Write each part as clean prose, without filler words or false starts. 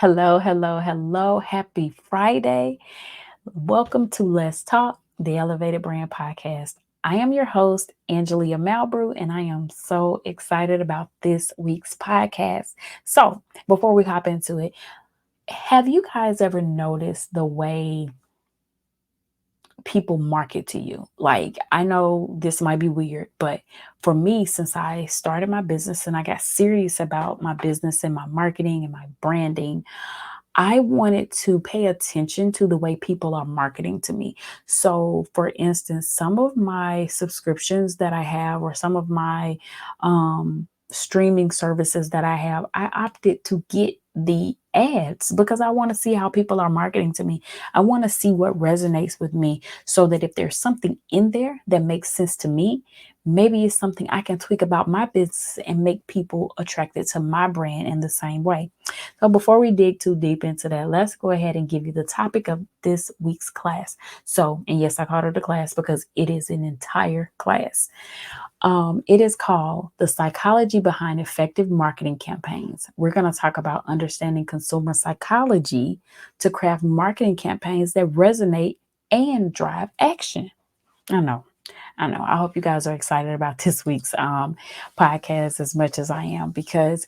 Hello, hello, hello. Happy Friday. Welcome to Let's Talk, the Elevated Brand Podcast. I am your host, Angelia Malbrew, and I am so excited about this week's podcast. So, before we hop into it, have you guys ever noticed the way people market to you? Like, I know this might be weird, but for me, since I started my business and I got serious about my business and my marketing and my branding, I wanted to pay attention to the way people are marketing to me. So, for instance, some of my subscriptions that I have, or some of my streaming services that I have, I opted to get the ads because I want to see how people are marketing to me. I want to see what resonates with me so that if there's something in there that makes sense to me, maybe it's something I can tweak about my business and make people attracted to my brand in the same way. So before we dig too deep into that, let's go ahead and give you the topic of this week's class. So, and yes, I called it a class because it is an entire class. It is called The Psychology Behind Effective Marketing Campaigns. We're going to talk about understanding consumer psychology to craft marketing campaigns that resonate and drive action. I know. I know. I hope you guys are excited about this week's podcast as much as I am because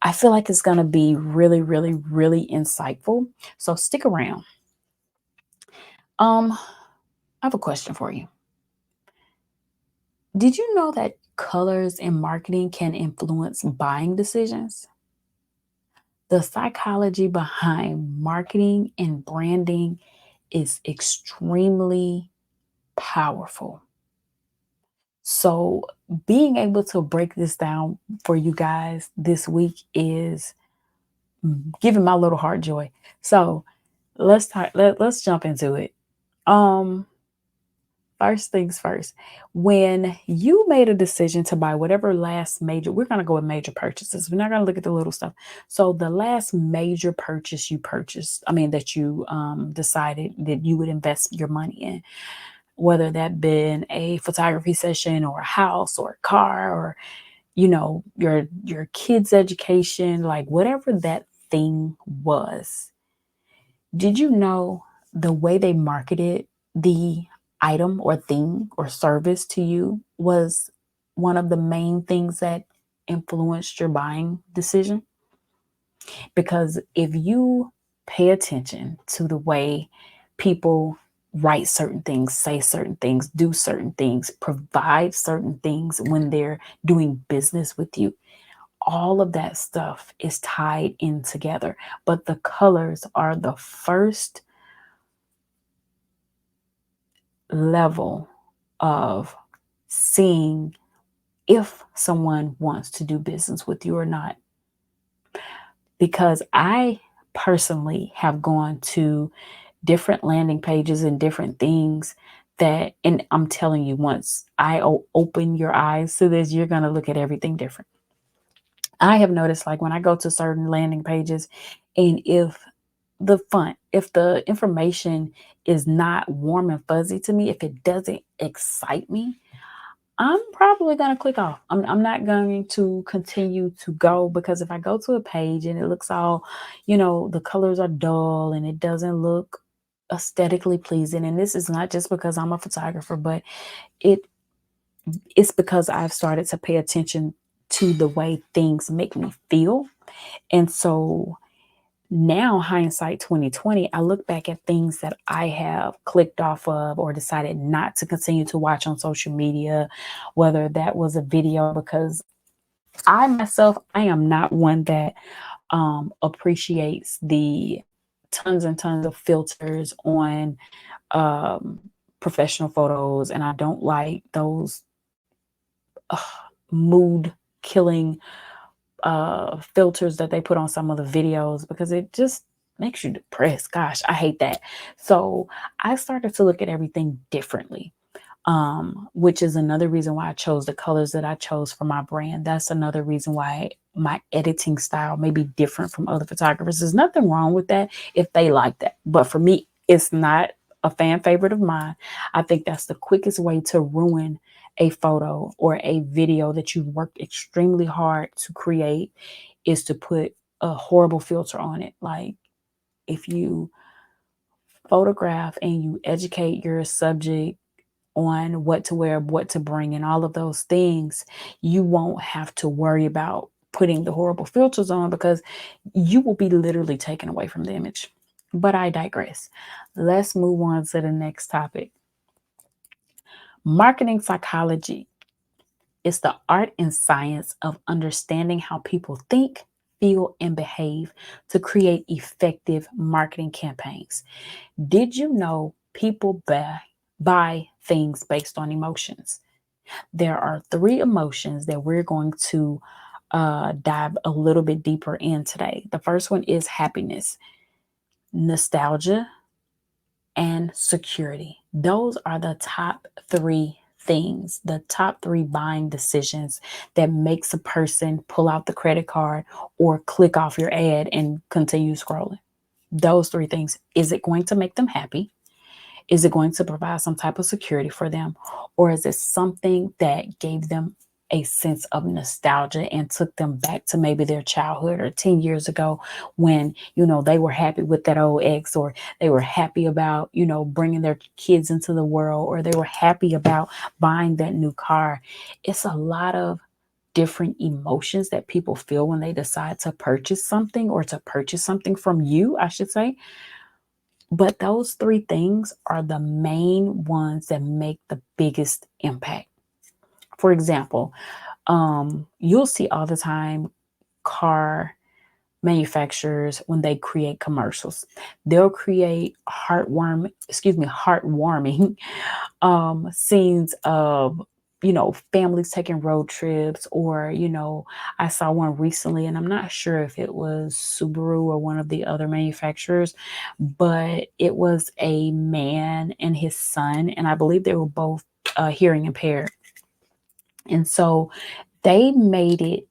I feel like it's going to be really, really, really insightful. So stick around. I have a question for you. Did you know that colors in marketing can influence buying decisions? The psychology behind marketing and branding is extremely powerful. So, being able to break this down for you guys this week is giving my little heart joy. So, let's jump into it. Um First things first, when you made a decision to buy whatever last major, we're going to go with major purchases. We're not going to look at the little stuff. So the last major purchase you purchased, I mean, that you decided that you would invest your money in, whether that been a photography session or a house or a car or, your kids' education, like whatever that thing was, did you know the way they marketed the item or thing or service to you was one of the main things that influenced your buying decision? Because if you pay attention to the way people write certain things, say certain things, do certain things, provide certain things when they're doing business with you, all of that stuff is tied in together. But the colors are the first level of seeing if someone wants to do business with you or not. Because I personally have gone to different landing pages and different things that, and I'm telling you, once I open your eyes to this, you're going to look at everything different. I have noticed, like, when I go to certain landing pages, and if the information is not warm and fuzzy to me, if it doesn't excite me, I'm probably going to click off. I'm not going to continue to go, because if I go to a page and it looks all, the colors are dull and it doesn't look aesthetically pleasing, and this is not just because I'm a photographer, but it it's because I've started to pay attention to the way things make me feel. And so now, hindsight 2020, I look back at things that I have clicked off of or decided not to continue to watch on social media, whether that was a video, because I myself, I am not one that appreciates the tons and tons of filters on um, professional photos, and I don't like those uh, mood killing filters that they put on some of the videos, because it just makes you depressed. Gosh, I hate that. So I started to look at everything differently, which is another reason why I chose the colors that I chose for my brand. That's another reason why my editing style may be different from other photographers. There's nothing wrong with that if they like that. But for me, it's not a fan favorite of mine. I think that's the quickest way to ruin a photo or a video that you've worked extremely hard to create, is to put a horrible filter on it. Like if you photograph and you educate your subject on what to wear, what to bring, and all of those things, you won't have to worry about putting the horrible filters on because you will be literally taken away from the image. But I digress. Let's move on to the next topic. Marketing psychology is the art and science of understanding how people think, feel, and behave to create effective marketing campaigns. Did you know people buy things based on emotions? There are three emotions that we're going to dive a little bit deeper in today. The first one is happiness, nostalgia, and security. Those are the top three things, the top three buying decisions that makes a person pull out the credit card or click off your ad and continue scrolling. Those three things. Is it going to make them happy? Is it going to provide some type of security for them? Or is it something that gave them a sense of nostalgia and took them back to maybe their childhood or 10 years ago when, they were happy with that old ex, or they were happy about, bringing their kids into the world, or they were happy about buying that new car. It's a lot of different emotions that people feel when they decide to purchase something or to purchase something from you, I should say. But those three things are the main ones that make the biggest impact. For example, you'll see all the time car manufacturers when they create commercials. They'll create heartwarming scenes of families taking road trips, or I saw one recently, and I'm not sure if it was Subaru or one of the other manufacturers, but it was a man and his son, and I believe they were both hearing impaired. And so they made it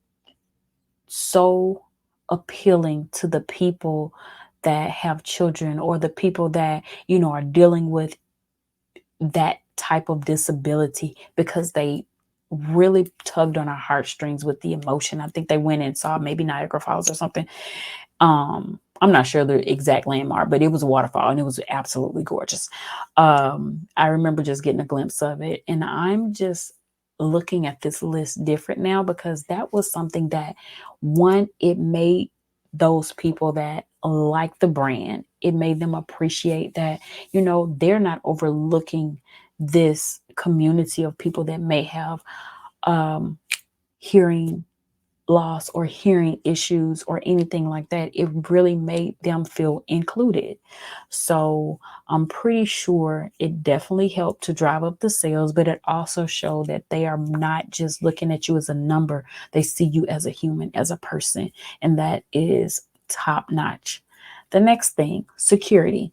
so appealing to the people that have children, or the people that are dealing with that type of disability, because they really tugged on our heartstrings with the emotion. I think they went and saw maybe Niagara Falls or something. I'm not sure the exact landmark, but it was a waterfall and it was absolutely gorgeous. I remember just getting a glimpse of it, and I'm just looking at this list different now because that was something that, one, it made those people that like the brand, it made them appreciate that, they're not overlooking this community of people that may have um, hearing loss or hearing issues or anything like that. It really made them feel included. So I'm pretty sure it definitely helped to drive up the sales, but it also showed that they are not just looking at you as a number. They see you as a human, as a person, and that is top notch. The next thing, security.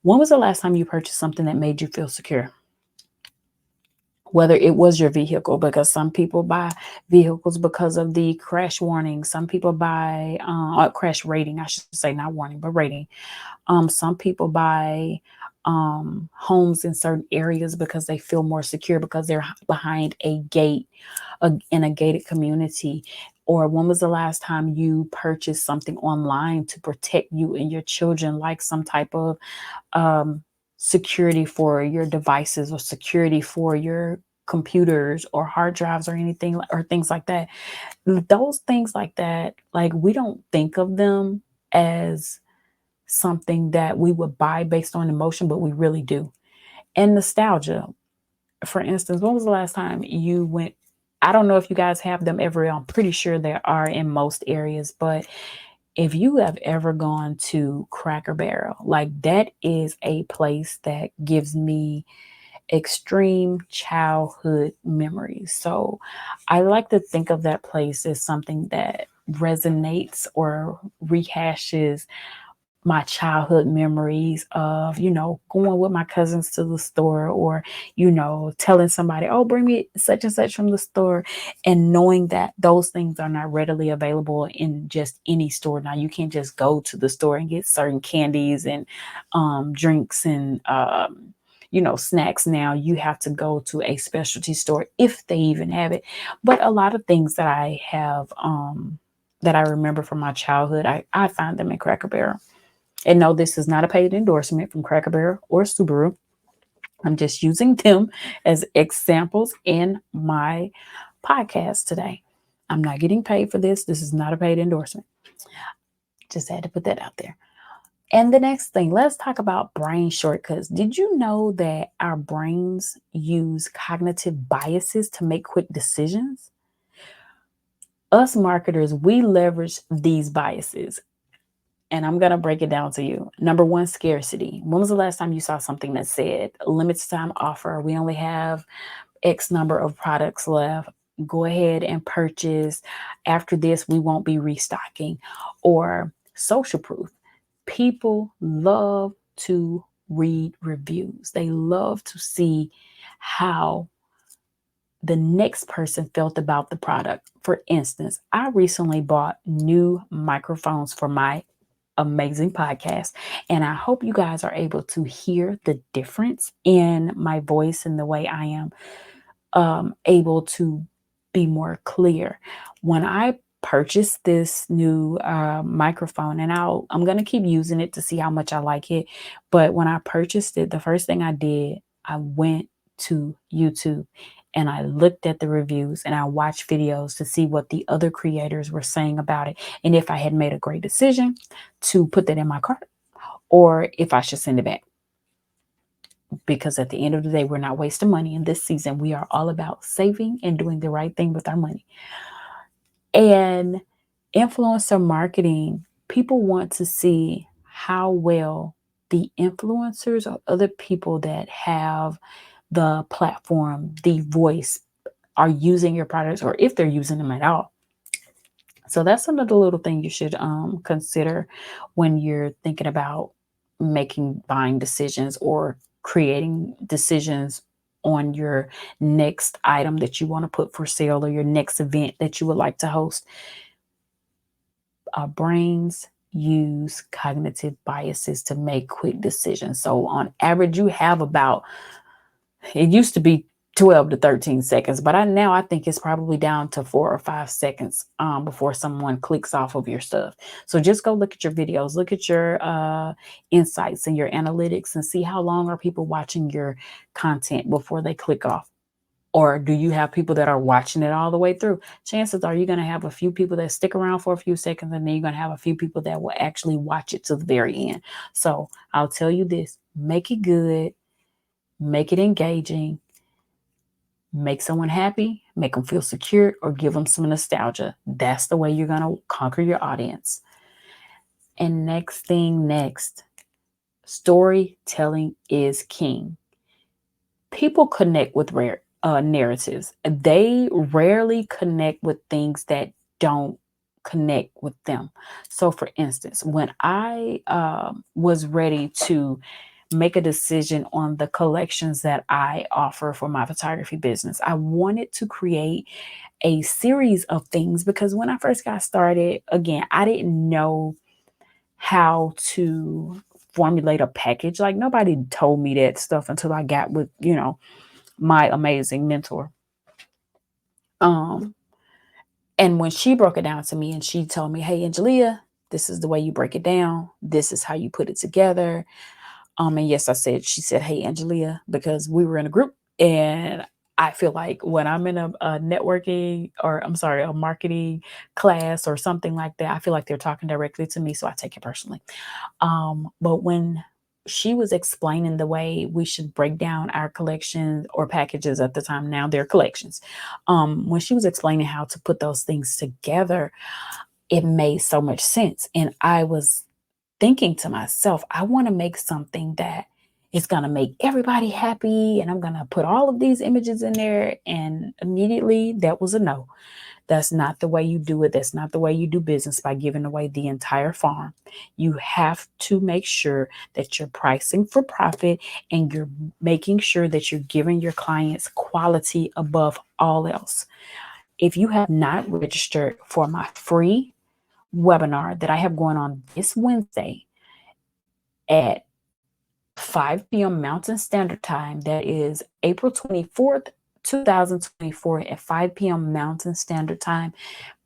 When was the last time you purchased something that made you feel secure? Whether it was your vehicle, because some people buy vehicles because of the crash warning. Some people buy crash rating, I should say, not warning, but rating. Some people buy homes in certain areas because they feel more secure because they're behind a gate, in a gated community. Or when was the last time you purchased something online to protect you and your children, like some type of um, security for your devices, or security for your computers or hard drives, or anything, or things like that. Those things like that, like, we don't think of them as something that we would buy based on emotion, but we really do. And nostalgia, for instance, when was the last time you went? I don't know if you guys have them everywhere. I'm pretty sure there are in most areas, but if you have ever gone to Cracker Barrel, like, that is a place that gives me extreme childhood memories. So I like to think of that place as something that resonates or rehashes my childhood memories of, going with my cousins to the store, or, telling somebody, oh, bring me such and such from the store. And knowing that those things are not readily available in just any store. Now, you can't just go to the store and get certain candies and drinks and, snacks. Now you have to go to a specialty store if they even have it. But a lot of things that I have, that I remember from my childhood. I find them in Cracker Barrel. And no, this is not a paid endorsement from Cracker Barrel or Subaru. I'm just using them as examples in my podcast today. I'm not getting paid for this. This is not a paid endorsement. Just had to put that out there. And the next thing, let's talk about brain shortcuts. Did you know that our brains use cognitive biases to make quick decisions? Us marketers, we leverage these biases. And I'm going to break it down to you. Number one, scarcity. When was the last time you saw something that said limited time offer? We only have X number of products left. Go ahead and purchase. After this, we won't be restocking. Or social proof. People love to read reviews. They love to see how the next person felt about the product. For instance, I recently bought new microphones for my amazing podcast, and I hope you guys are able to hear the difference in my voice and the way I am able to be more clear. When I purchased this new microphone, and I'm gonna keep using it to see how much I like it. But when I purchased it, the first thing I did, I went to YouTube and I looked at the reviews and I watched videos to see what the other creators were saying about it, and if I had made a great decision to put that in my cart or if I should send it back. Because at the end of the day, we're not wasting money in this season. We are all about saving and doing the right thing with our money. And influencer marketing, people want to see how well the influencers or other people that have the platform, the voice, are using your products, or if they're using them at all. So that's another little thing you should consider when you're thinking about making buying decisions or creating decisions on your next item that you want to put for sale or your next event that you would like to host. Our brains use cognitive biases to make quick decisions. So on average, you have about, it used to be 12 to 13 seconds, but now I think it's probably down to 4 or 5 seconds before someone clicks off of your stuff. So just go look at your videos, look at your insights and your analytics and see how long are people watching your content before they click off. Or do you have people that are watching it all the way through? Chances are you're going to have a few people that stick around for a few seconds, and then you're going to have a few people that will actually watch it to the very end. So I'll tell you this, make it good, make it engaging, make someone happy, make them feel secure, or give them some nostalgia. That's the way you're going to conquer your audience. And next, storytelling is king. People connect with rare narratives. They rarely connect with things that don't connect with them. So, for instance, when I was ready to make a decision on the collections that I offer for my photography business, I wanted to create a series of things because when I first got started, again, I didn't know how to formulate a package. Like nobody told me that stuff until I got with, my amazing mentor. Um, and when she broke it down to me and she told me, "Hey, Angelia, this is the way you break it down. This is how you put it together." And yes, she said, "Hey, Angelia," because we were in a group, and I feel like when I'm in a networking, or I'm sorry, a marketing class or something like that, I feel like they're talking directly to me, so I take it personally. But when she was explaining the way we should break down our collections or packages at the time, now they're collections. When she was explaining how to put those things together, it made so much sense. And I was thinking to myself, I want to make something that is going to make everybody happy. And I'm going to put all of these images in there. And immediately that was a no. That's not the way you do it. That's not the way you do business by giving away the entire farm. You have to make sure that you're pricing for profit and you're making sure that you're giving your clients quality above all else. If you have not registered for my free webinar that I have going on this Wednesday at 5 p.m. Mountain Standard Time, that is April 24th, 2024 at 5 p.m. Mountain Standard Time.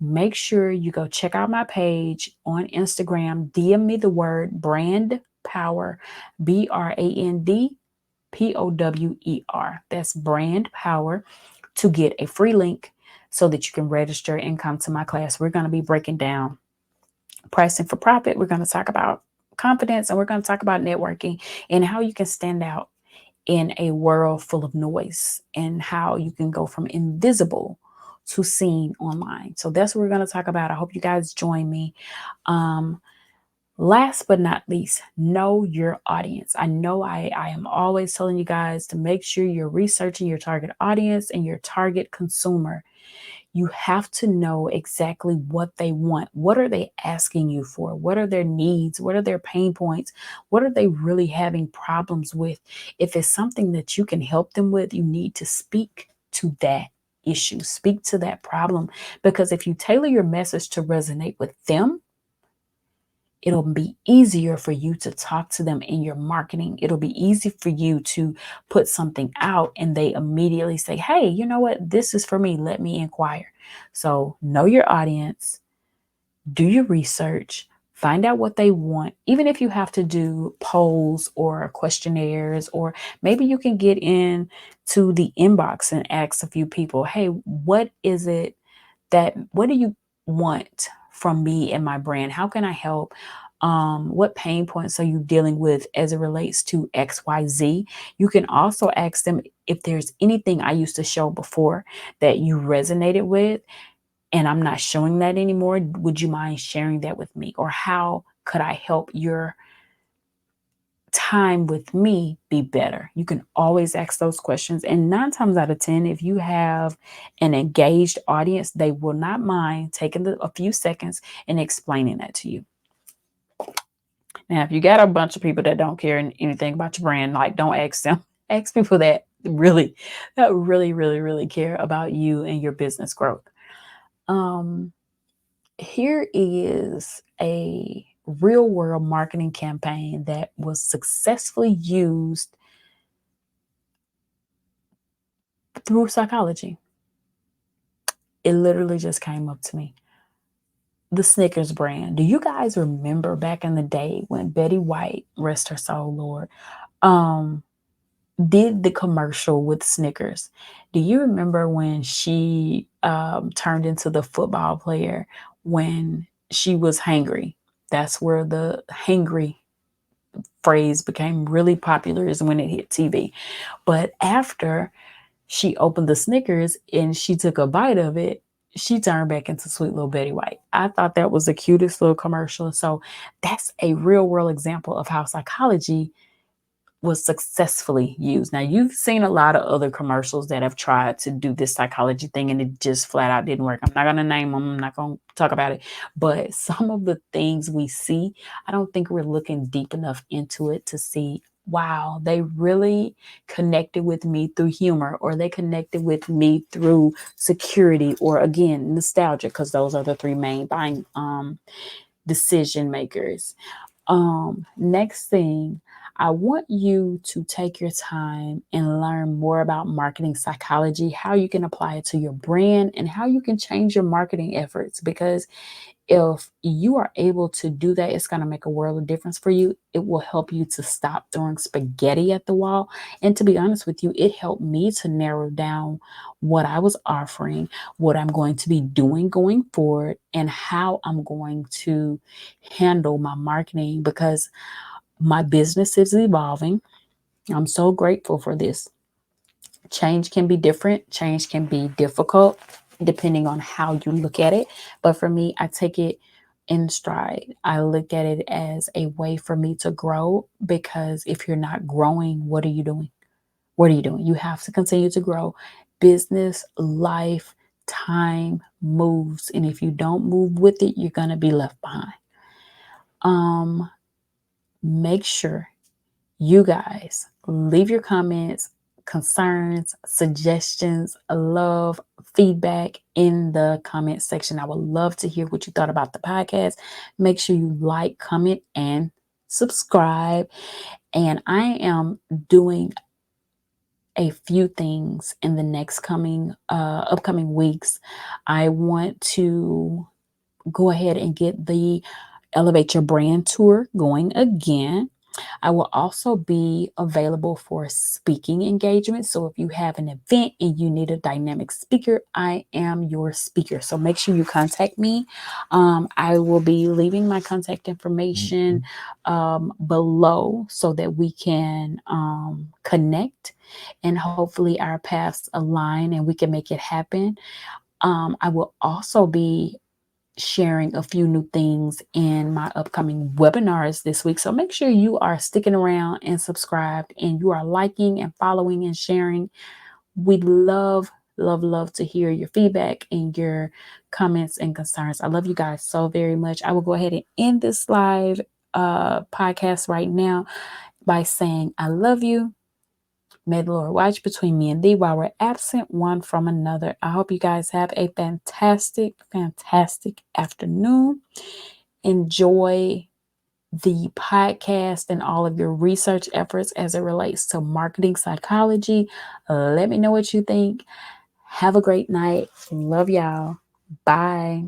Make sure you go check out my page on Instagram. DM me the word brand power, BRANDPOWER. That's brand power, to get a free link so that you can register and come to my class. We're going to be breaking down pricing for profit. We're going to talk about confidence, and we're going to talk about networking and how you can stand out in a world full of noise, and how you can go from invisible to seen online. So that's what we're going to talk about. I hope you guys join me. Um, Last but not least, know your audience. I know I am always telling you guys to make sure you're researching your target audience and your target consumer. You have to know exactly what they want. What are they asking you for? What are their needs? What are their pain points? What are they really having problems with? If it's something that you can help them with, you need to speak to that issue, speak to that problem. Because if you tailor your message to resonate with them, it'll be easier for you to talk to them in your marketing. It'll be easy for you to put something out and they immediately say, hey, you know what? This is for me. Let me inquire. So know your audience, do your research, find out what they want. Even if you have to do polls or questionnaires, or maybe you can get in to the inbox and ask a few people, hey, what is it what do you want from me and my brand? How can I help? What pain points are you dealing with as it relates to XYZ? You can also ask them if there's anything I used to show before that you resonated with and I'm not showing that anymore. Would you mind sharing that with me? Or how could I help your time with me be better? You can always ask those questions. And 9 times out of 10, if you have an engaged audience, they will not mind taking a few seconds and explaining that to you. Now, if you got a bunch of people that don't care anything about your brand, like, don't ask them. Ask people that really care about you and your business growth. Here is a real world marketing campaign that was successfully used through psychology. It literally just came up to me. The Snickers brand. Do you guys remember back in the day when Betty White, rest her soul, Lord, did the commercial with Snickers? Do you remember when she turned into the football player when she was hangry? That's where the hangry phrase became really popular, is when it hit TV. But after she opened the Snickers and she took a bite of it, she turned back into sweet little Betty White. I thought that was the cutest little commercial. So that's a real world example of how psychology was successfully used. Now, you've seen a lot of other commercials that have tried to do this psychology thing and it just flat out didn't work. I'm not going to name them. I'm not going to talk about it. But some of the things we see, I don't think we're looking deep enough into it to see, wow, they really connected with me through humor, or they connected with me through security, or again, nostalgia, because those are the three main buying decision makers. Next thing, I want you to take your time and learn more about marketing psychology, how you can apply it to your brand, and how you can change your marketing efforts. Because if you are able to do that, it's going to make a world of difference for you. It will help you to stop throwing spaghetti at the wall. And to be honest with you, it helped me to narrow down what I was offering, what I'm going to be doing going forward, and how I'm going to handle my marketing, because my business is evolving. I'm so grateful for this. Change can be different, change can be difficult depending on how you look at it. But for me, I take it in stride. I look at it as a way for me to grow, because if you're not growing, what are you doing? What are you doing? You have to continue to grow. Business, life, time moves. And if you don't move with it, you're going to be left behind. Make sure you guys leave your comments, concerns, suggestions, love, feedback in the comment section. I would love to hear what you thought about the podcast. Make sure you like, comment, and subscribe. And I am doing a few things in the next upcoming weeks. I want to go ahead and get the Elevate Your Brand tour going again. I will also be available for speaking engagements. So if you have an event and you need a dynamic speaker, I am your speaker. So make sure you contact me. I will be leaving my contact information below so that we can connect, and hopefully our paths align and we can make it happen. I will also be sharing a few new things in my upcoming webinars this week. So make sure you are sticking around and subscribed, and you are liking and following and sharing. We'd love, love, love to hear your feedback and your comments and concerns. I love you guys so very much. I will go ahead and end this live podcast right now by saying, I love you. May the Lord watch between me and thee while we're absent one from another. I hope you guys have a fantastic, fantastic afternoon. Enjoy the podcast and all of your research efforts as it relates to marketing psychology. Let me know what you think. Have a great night. Love y'all. Bye.